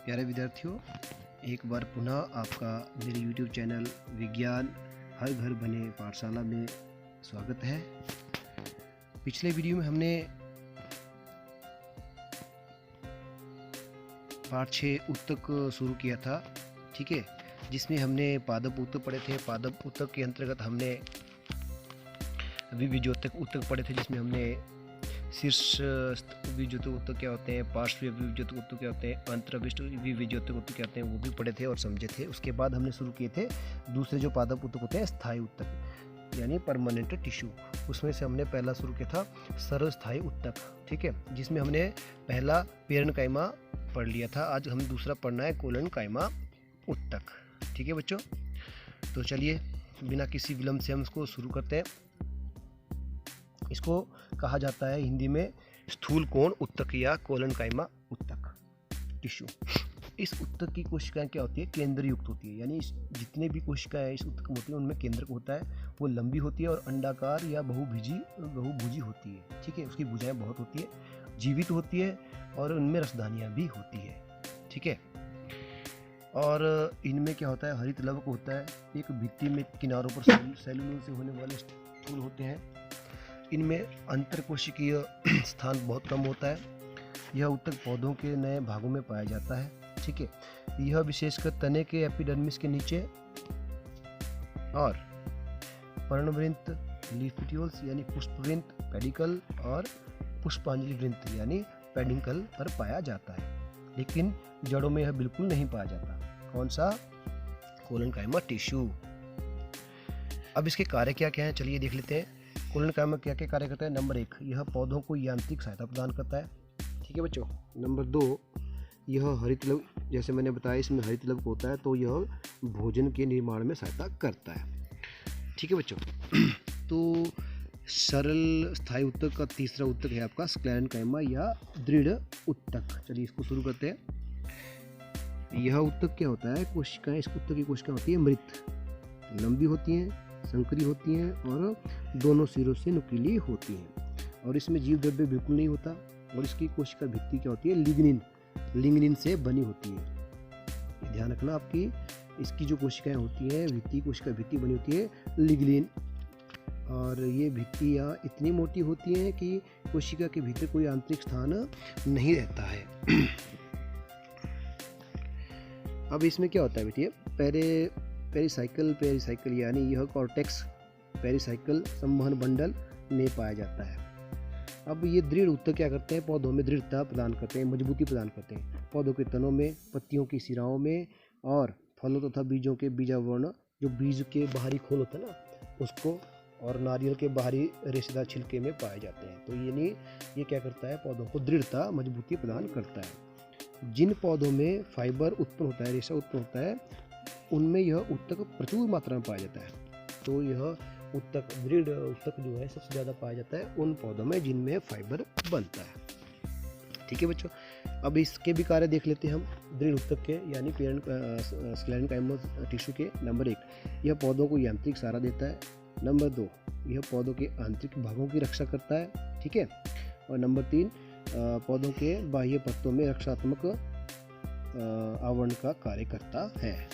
प्यारे विद्यार्थियों, एक बार पुनः आपका मेरे YouTube चैनल विज्ञान हर घर बने पाठशाला में स्वागत है। पिछले वीडियो में हमने पाठ 6 उत्तक शुरू किया था, ठीक है, जिसमें हमने पादप उत्तक पढ़े थे। पादप उत्तक के अंतर्गत हमने विविजोतक उत्तक पढ़े थे, जिसमें हमने शीर्ष विविजोतक उत्तक क्या होते हैं, पार्श्व विविजोतक उत्तक क्या होते हैं, अंतर्विष्ट विविजोतक उत्तक क्या होते हैं, वो भी पढ़े थे और समझे थे। उसके बाद हमने शुरू किए थे दूसरे जो पादप उत्तक होते हैं, स्थायी उत्तक यानी परमानेंट टिश्यू। उसमें से हमने पहला शुरू किया था सरल स्थायी उत्तक, ठीक है, जिसमें हमने पहला पेरेन्काइमा पढ़ लिया था। आज हमें दूसरा पढ़ना है कोलेनकाइमा उत्तक, ठीक है बच्चों। तो चलिए बिना किसी विलंब से हम इसको शुरू करते हैं। इसको कहा जाता है हिंदी में स्थूल कोण उत्तक या कोलेनकाइमा उत्तक टिश्यू। इस उत्तक की कोशिकाएं क्या होती है, केंद्र युक्त होती है, यानी जितने भी कोशिकाएं इस उत्तक में होती है उनमें केंद्र होता है, वो लंबी होती है और अंडाकार या बहुभुजी होती है, ठीक है। उसकी भुजाएं बहुत होती है, जीवित होती है और उनमें रसदानियां भी होती है, ठीक है। और इनमें क्या होता है, हरित लवक होता है, एक भित्ति में किनारों पर सेलुलोज से होने वाले स्थूल होते हैं। इनमें अंतरकोशिकीय स्थान बहुत कम होता है। यह उत्तक पौधों के नए भागों में पाया जाता है, ठीक है। यह विशेषकर तने के एपिडर्मिस के नीचे और पर्णवृंत लीफिट्यूल्स यानी पुष्पवृंत पेडिकल और पुष्पांजलि वृंत यानी पेडिकल पर पाया जाता है, लेकिन जड़ों में यह बिल्कुल नहीं पाया जाता। कौन सा? Collenchyma tissue. अब इसके कार्य क्या क्या हैं, चलिए देख लेते हैं। कोलेनकाइमा क्या क्या कार्य करता है। नंबर 1, यह पौधों को यांत्रिक सहायता प्रदान करता है, ठीक है बच्चों। नंबर 2, यह हरित लव, जैसे मैंने बताया इसमें हरित लव होता है, तो यह भोजन के निर्माण में सहायता करता है, ठीक है बच्चों। तो सरल स्थायी उत्तक का तीसरा उत्तक है आपका स्क्लेरेनकाइमा या दृढ़ उत्तक। चलिए इसको शुरू करते हैं। यह उत्तक क्या होता है, कोशिकाएं, इस उत्तक की कोशिकाएं होती है मृत, लंबी होती हैं, संकरी होती हैं और दोनों सिरों से नुकीली होती हैं, और इसमें जीव द्रव्य बिल्कुल नहीं होता। और इसकी कोशिका भित्ति क्या होती है, लिग्निन से बनी होती है। ये ध्यान रखना आपकी, इसकी जो कोशिकाएं होती हैं भित्ति, कोशिका भित्ति बनी होती है लिग्निन, और ये भित्तियाँ इतनी मोटी होती हैं कि कोशिका के भीतर कोई आंतरिक स्थान नहीं रहता है। अब इसमें क्या होता है बेटिए, पेरिसाइकिल यानी यह कॉर्टेक्स पेरिसाइकिल संवहन बंडल में पाया जाता है। अब ये दृढ़ उत्तक क्या करते हैं, पौधों में दृढ़ता प्रदान करते हैं, मजबूती प्रदान करते हैं। पौधों के तनों में, पत्तियों की सिराओं में और फलों तथा बीजों के बीजावरण, जो बीज के बाहरी खोल होता है ना उसको, और नारियल के बाहरी रेशेदार छिलके में पाए जाते हैं। तो ये क्या करता है, पौधों को दृढ़ता, मजबूती प्रदान करता है। जिन पौधों में फाइबर उत्पन्न होता है, रेशा उत्पन्न होता है, उनमें यह उत्तक प्रचुर मात्रा में पाया जाता है। तो यह उत्तक, दृढ़ उत्तक जो है सबसे ज़्यादा पाया जाता है उन पौधों में जिनमें फाइबर बनता है, ठीक है बच्चों। अब इसके भी कार्य देख लेते हैं हम दृढ़ उत्तक के यानी स्क्लेरेनकाइमा टिश्यू के। नंबर 1, यह पौधों को यांत्रिक सहारा देता है। नंबर 2, यह पौधों के आंतरिक भागों की रक्षा करता है, ठीक है। और नंबर 3, पौधों के बाह्य पत्तों में रक्षात्मक आवरण का कार्य करता है।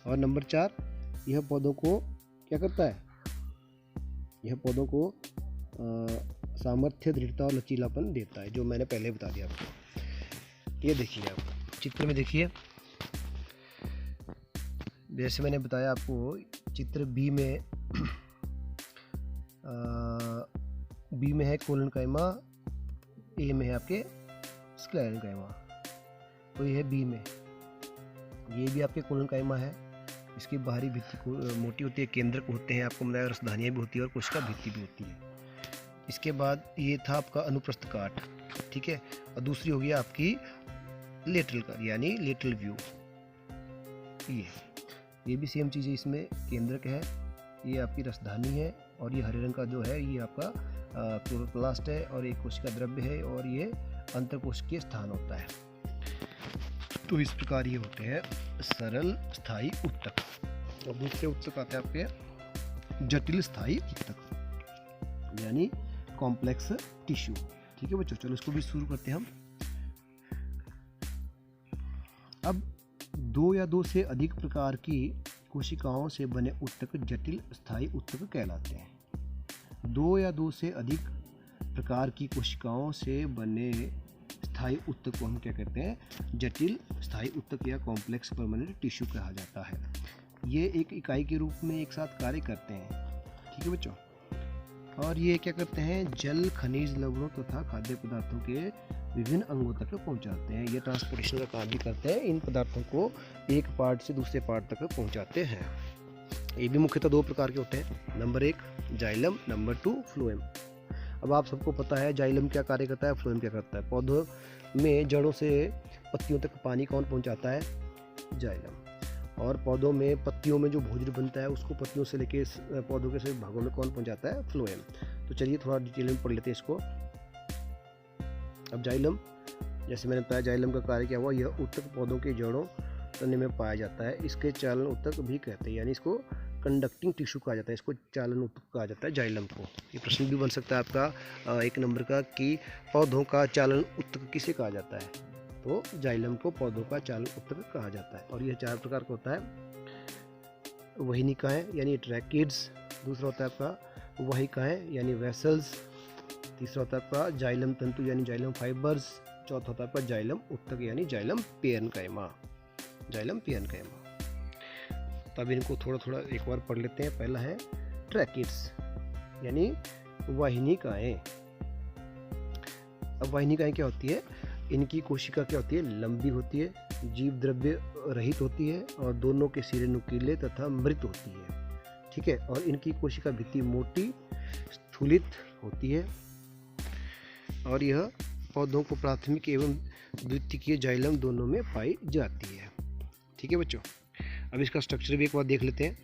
और नंबर 4, यह पौधों को क्या करता है, यह पौधों को सामर्थ्य, दृढ़ता और लचीलापन देता है, जो मैंने पहले बता दिया आपको। ये देखिए, आप चित्र में देखिए, जैसे मैंने बताया आपको चित्र बी में है कोलेनकाइमा, ए में है आपके स्क्लेरेनकाइमा। तो ये है बी में, ये भी आपके कोलेनकाइमा है। इसकी बाहरी भित्ति मोटी होती है, केंद्रक होते हैं, आपको बताया रसधानियाँ भी होती है और कोशिका भित्ति भी होती है। इसके बाद ये था आपका अनुप्रस्थ काट, ठीक है। और दूसरी होगी आपकी लेटरल काट यानी लेटरल व्यू। ये भी सेम चीज़ है, इसमें केंद्रक है, ये आपकी रसधानी है, और ये हरे रंग का जो है ये आपका क्लोरोप्लास्ट है, और एक कोशिका द्रव्य है, और ये अंतरकोशिकीय स्थान होता है। तो इस प्रकार ये होते हैं सरल स्थायी उत्तक। और दूसरे उत्तक आते हैं आपके जटिल स्थायी उत्तक यानी कॉम्प्लेक्स टिश्यू, ठीक है बच्चों। चलो इसको भी शुरू करते हैं हम। अब 2 या 2 से अधिक प्रकार की कोशिकाओं से बने ऊतक जटिल स्थायी ऊतक कहलाते हैं। 2 या 2 से अधिक प्रकार की कोशिकाओं से बने स्थायी ऊतक को हम क्या कहते हैं? जटिल स्थायी ऊतक या कॉम्प्लेक्स परमानेंट टिश्यू कहा जाता है। ये एक इकाई के रूप में एक साथ कार्य करते हैं। ठीक है बच्चों। और ये क्या करते हैं? जल, खनिज, लवणों तथा खाद्य पदार्थों के विभिन्न अंगों तक पहुंचाते हैं। ये ट्रांसपोर्टेशन का काम भी करते हैं। इन पदार्थों को एक पार्ट से दूसरे पार्ट तक पहुंचाते हैं। ये भी मुख्यतः 2 प्रकार के होते हैं। Number 1 xylem, number 2 phloem. अब आप सबको पता है जाइलम क्या कार्य करता है, फ्लोएम क्या करता है। पौधों में जड़ों से पत्तियों तक पानी कौन पहुंचाता है? जाइलम। और पौधों में पत्तियों में जो भोजन बनता है उसको पत्तियों से लेके पौधों के सभी भागों में कौन पहुंचाता है? फ्लोएम। तो चलिए थोड़ा डिटेल में पढ़ लेते हैं इसको। अब जाइलम, जैसे मैंने बताया जाइलम का कार्य क्या हुआ, यह ऊतक पौधों के जड़ों तने में पाया जाता है। इसके चालन ऊतक भी कहते हैं, यानी इसको कंडक्टिंग टिश्यू कहा जाता है। इसको चालन ऊतक कहा जाता है जाइलम को। ये प्रश्न भी बन सकता है आपका 1 नंबर का कि पौधों का चालन ऊतक किसे कहा जाता है? तो जाइलम को पौधों का चालन ऊतक कहा जाता है। और यह 4 प्रकार का होता है। वहिनिकाएं यानी ट्रैकिड्स, दूसरा होता है आपका वाहिकाएं यानी वेसल्स, तीसरा होता है आपका जाइलम तंतु यानी जाइलम फाइबर्स, चौथा होता है आपका जाइलम ऊतक यानी जाइलम पेरेन्काइमा। Xylem parenchyma. तो अब इनको थोड़ा थोड़ा एक बार पढ़ लेते हैं। पहला है ट्रैकिड्स यानी वाहिनिकाएं। अब वाहिनिकाएं क्या होती है? इनकी कोशिका क्या होती है? लंबी होती है, जीव द्रव्य रहित होती है और दोनों के सिरे नुकीले तथा मृत होती है। ठीक है। और इनकी कोशिका भित्ति मोटी स्थूलित होती है और यह पौधों को प्राथमिक एवं द्वितीयक जाइलम दोनों में पाई जाती है। ठीक है बच्चों। अब इसका स्ट्रक्चर भी एक बार देख लेते हैं।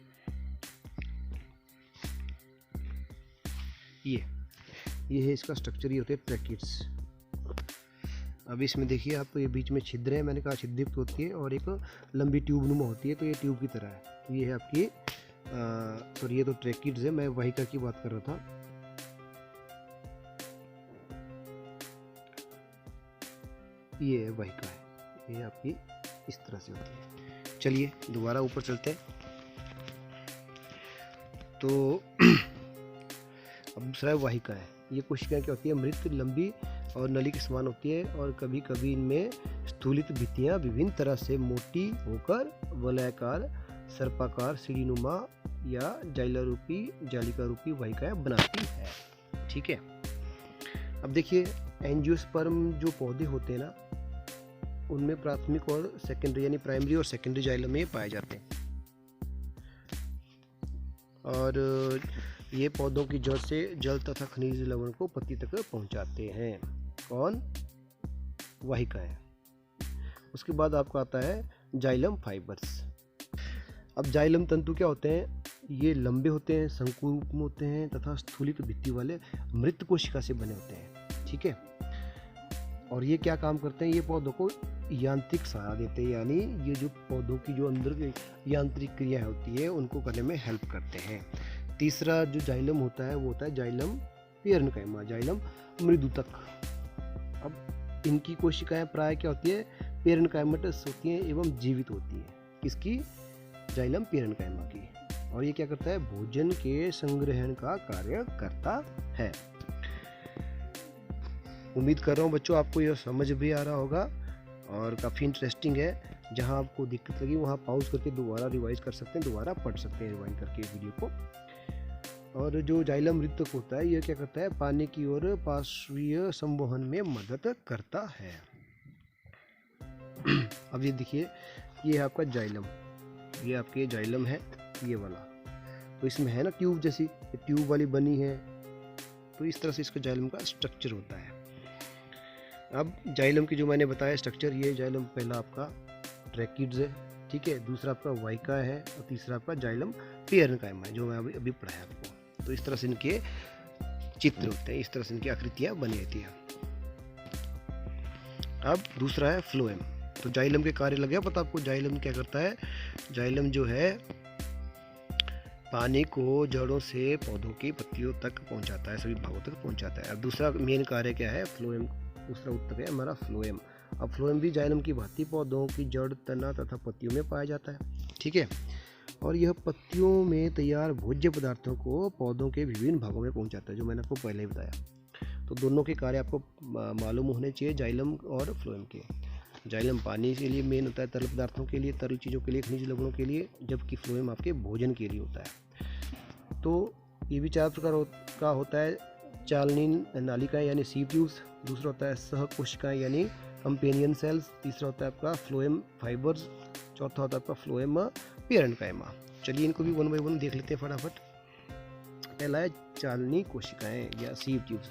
ये है इसका स्ट्रक्चर। ये होते हैं ट्रैकिड्स। अब इसमें देखिए आप, ये बीच में छिद्र है, मैंने कहा छिद्रयुक्त होती है और एक लंबी ट्यूब नुमा होती है, तो ये ट्यूब की तरह है। तो ये है आपकी सॉरी, ये तो ट्रैकिड्स है, मैं वाहिका की बात कर रहा था। ये वाहिका है, ये आपकी इस तरह से होती है। चलिए दोबारा ऊपर चलते हैं। तो अब दूसरा वाहिका है। ये कोशिकाएं क्या होती है? मृत, लंबी और नली के समान होती है और कभी कभी इनमें स्थूलित भित्तियां विभिन्न तरह से मोटी होकर वलयाकार, सर्पाकार, सीढ़ीनुमा या जाइला रूपी, जालिका रूपी वाहिकाएं बनाती है। ठीक है। अब देखिए एंजियोस्पर्म जो पौधे होते हैं ना, उनमें प्राथमिक और सेकेंडरी यानी प्राइमरी और सेकेंडरी जाइलम में पाए जाते हैं। और ये पौधों की जड़ से जल तथा खनिज लवण को पत्ती तक पहुंचाते हैं। कौन? वाहिकाएं। उसके बाद आपका आता है जाइलम फाइबर्स। अब जाइलम तंतु क्या होते हैं? ये लंबे होते हैं, शंकु रूप में होते हैं तथा स्थूलित भित्ति वाले मृत कोशिका से बने होते हैं। ठीक है। और ये क्या काम करते हैं? ये पौधों को यांत्रिक सहारा देते हैं, यानी ये जो पौधों की जो अंदर की यांत्रिक क्रिया होती है उनको करने में हेल्प करते हैं। तीसरा जो जाइलम होता है वो होता है जाइलम पेरेन्काइमा, जाइलम मृदुतक। अब इनकी कोशिकाएं प्राय क्या होती है? पेरेन्काइमेटस होती हैं एवं जीवित होती है। किसकी? जाइलम पेरेन्काइमा की। और ये क्या करता है? भोजन के संग्रहण का कार्य करता है। उम्मीद कर रहा हूँ बच्चों आपको यह समझ भी आ रहा होगा और काफ़ी इंटरेस्टिंग है। जहाँ आपको दिक्कत लगी वहाँ पॉज करके दोबारा रिवाइज कर सकते हैं, दोबारा पढ़ सकते हैं रिवाइंड करके वीडियो को। और जो जाइलम मृतक होता है यह क्या करता है? पानी की ओर पार्श्वीय संवहन में मदद करता है। अब ये देखिए, ये है आपका जाइलम, ये आपके जाइलम है ये वाला। तो इसमें है ना ट्यूब जैसी, ट्यूब वाली बनी है। तो इस तरह से इसका जाइलम का स्ट्रक्चर होता है। अब जाइलम की जो मैंने बताया स्ट्रक्चर, ये जाइलम पहला आपका ट्रैकिड्स है। ठीक है। दूसरा आपका वाहिका है और तीसरा आपका जाइलम पेरेन्काइमा है, जो मैं अभी पढ़ाया आपको। तो इस तरह से इनके चित्र होते हैं, इस तरह से इनकी आकृतियां बनी रहती हैं। अब दूसरा है फ्लोएम। तो जाइलम के कार्य लग गया पता आपको? जाइलम क्या करता है? जाइलम जो है पानी को जड़ों से पौधों की पत्तियों तक पहुंचाता है, सभी भागों तक पहुंचाता है। अब दूसरा मेन कार्य क्या है? फ्लोएम। दूसरा उत्तर है हमारा फ्लोएम। अब फ्लोएम भी जाइलम की भांति पौधों की जड़, तना तथा पत्तियों में पाया जाता है। ठीक है, और यह पत्तियों में तैयार भोज्य पदार्थों को पौधों के विभिन्न भागों में पहुंचाता है, जो मैंने आपको पहले ही बताया। तो दोनों के कार्य आपको मालूम होने चाहिए, जाइलम और फ्लोएम के। जाइलम पानी के लिए मेन होता है, तरल पदार्थों के लिए, तरल चीज़ों के लिए, खनिज लवणों के लिए, जबकि फ्लोएम आपके भोजन के लिए होता है। तो ये भी 4 प्रकार का होता है, चालनी नालिकाएँ यानी सीव ट्यूब्स, दूसरा होता है सहकोशिकाएँ यानी कंपेनियन सेल्स, तीसरा होता है आपका फ्लोएम फाइबर्स, चौथा होता है आपका फ्लोएम पेरेन्काइमा। चलिए इनको भी 1 बाय 1 देख लेते हैं फटाफट। पहला है चालनी कोशिकाएँ या सीव ट्यूब्स।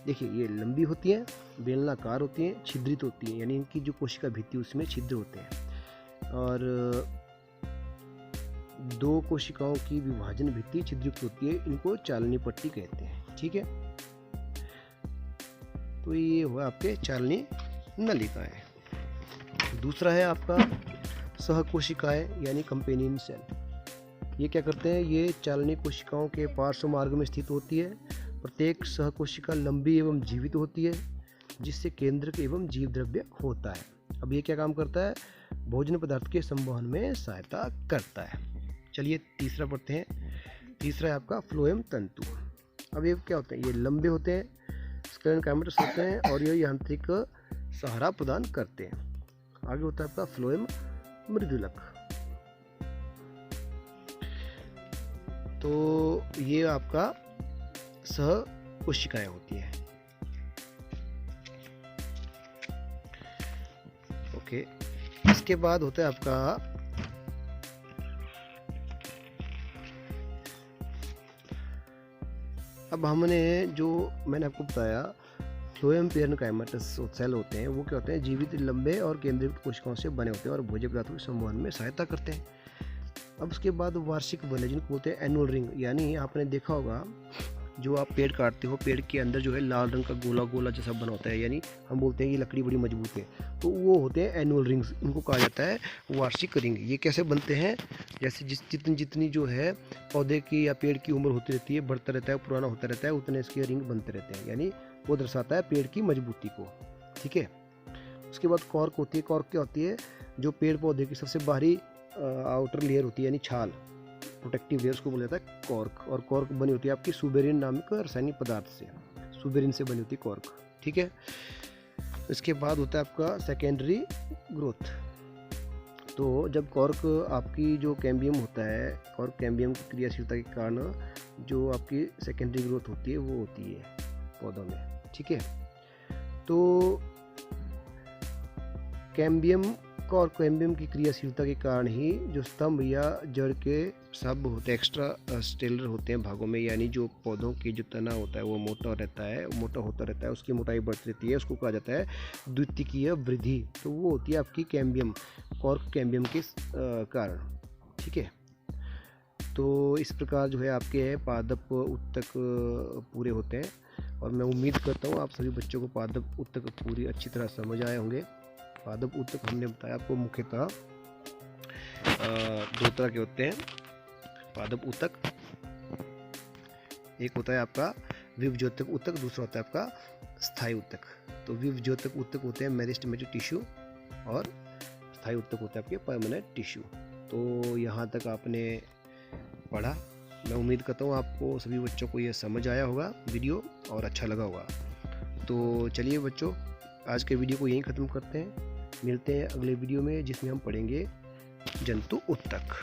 देखिए ये लंबी होती हैं, बेलनाकार होती हैं, छिद्रित होती हैं, यानी इनकी जो कोशिका भित्ति उसमें छिद्र होते हैं, और 2 कोशिकाओं की विभाजन भित्ति छिद्रयुक्त होती है, इनको चालनी पट्टी कहते हैं। ठीक है, तो ये हुआ आपके चालनी नलिकाएं। दूसरा है आपका सहकोशिकाएं यानी कंपेनियन सेल। ये क्या करते हैं, ये चालनी कोशिकाओं के पार्श्व मार्ग में स्थित होती है। प्रत्येक सहकोशिका लंबी एवं जीवित होती है, जिससे केंद्रक एवं जीव द्रव्य होता है। अब ये क्या काम करता है, भोजन पदार्थ के संवहन में सहायता करता है। चलिए तीसरा पढ़ते हैं। तीसरा है आपका फ्लोएम तंतु। अब ये क्या होते हैं, ये लंबे होते हैं, स्क्लेरेनकाइमेटस होते हैं, और ये यांत्रिक सहारा प्रदान करते हैं। आगे होता है आपका फ्लोएम मृदुलक। तो ये आपका सह कोशिकाएं होती हैं। ओके, इसके बाद होता है आपका अब हमने जो मैंने आपको बताया फ्लोएम पेरेन्काइमेटस सेल होते हैं, वो क्या होते हैं, जीवित लंबे और केंद्रीकृत कोशिकाओं से बने होते हैं और भोज्य पदार्थों के संवहन में सहायता करते हैं। अब उसके बाद वार्षिक बने जिनको बोलते हैं एनुअल रिंग, यानी आपने देखा होगा जो आप पेड़ काटते हो, पेड़ के अंदर जो है लाल रंग का गोला गोला जैसा बना होता है, यानी हम बोलते हैं कि लकड़ी बड़ी मजबूत है, तो वो होते हैं एनुअल रिंग्स, इनको कहा जाता है वार्षिक रिंग। ये कैसे बनते हैं, जैसे जितनी जो है पौधे की या पेड़ की उम्र होती रहती है, बढ़ता रहता है, पुराना होता रहता है, उतने इसके रिंग बनते रहते हैं, यानी वो दर्शाता है पेड़ की मजबूती को। ठीक है, उसके बाद कॉर्क होती है। कॉर्क क्या होती है, जो पेड़ पौधे की सबसे बाहरी आउटर लेयर होती है, यानी छाल, प्रोटेक्टिव लेयर, उसको बोला जाता है कॉर्क। और कॉर्क बनी होती है आपकी सुबेरिन नामक रासायनिक पदार्थ से, सुबेरिन से बनी होती है कॉर्क। ठीक है, इसके बाद होता है आपका सेकेंडरी ग्रोथ। तो जब कॉर्क आपकी जो कैम्बियम होता है, कॉर्क कैम्बियम की क्रियाशीलता के कारण जो आपकी सेकेंडरी ग्रोथ होती है वो होती है पौधों में। ठीक है, तो कैम्बियम और कैम्बियम की क्रियाशीलता के कारण ही जो स्तंभ या जड़ के सब होते हैं, एक्स्ट्रा स्टेलर होते हैं भागों में, यानी जो पौधों की जो तना होता है वो मोटा रहता है, मोटा होता रहता है, उसकी मोटाई बढ़ती रहती है, उसको कहा जाता है द्वितीयकीय वृद्धि। तो वो होती है आपकी कैम्बियम, कॉर्क कैम्बियम के कारण। ठीक है, तो इस प्रकार जो है आपके पादप उत्तक पूरे होते हैं, और मैं उम्मीद करता हूँ आप सभी बच्चों को पादप उत्तक पूरी अच्छी तरह समझ आए होंगे। पादप उत्तक हमने बताया आपको मुख्यतः 2 तरह के होते हैं पादप उत्तक। एक होता है आपका विभज्योतक उत्तक, दूसरा होता है आपका स्थायी उत्तक। तो विभज्योतक उत्तक होते हैं मेरिस्टेमेटिक टिश्यू, और स्थायी उत्तक होते हैं आपके परमानेंट टिश्यू। तो यहाँ तक आपने पढ़ा। मैं उम्मीद करता हूँ आपको सभी बच्चों को ये समझ आया होगा वीडियो, और अच्छा लगा होगा। तो चलिए बच्चों, आज के वीडियो को यहीं ख़त्म करते हैं। मिलते हैं अगले वीडियो में, जिसमें हम पढ़ेंगे जंतु उत्तक।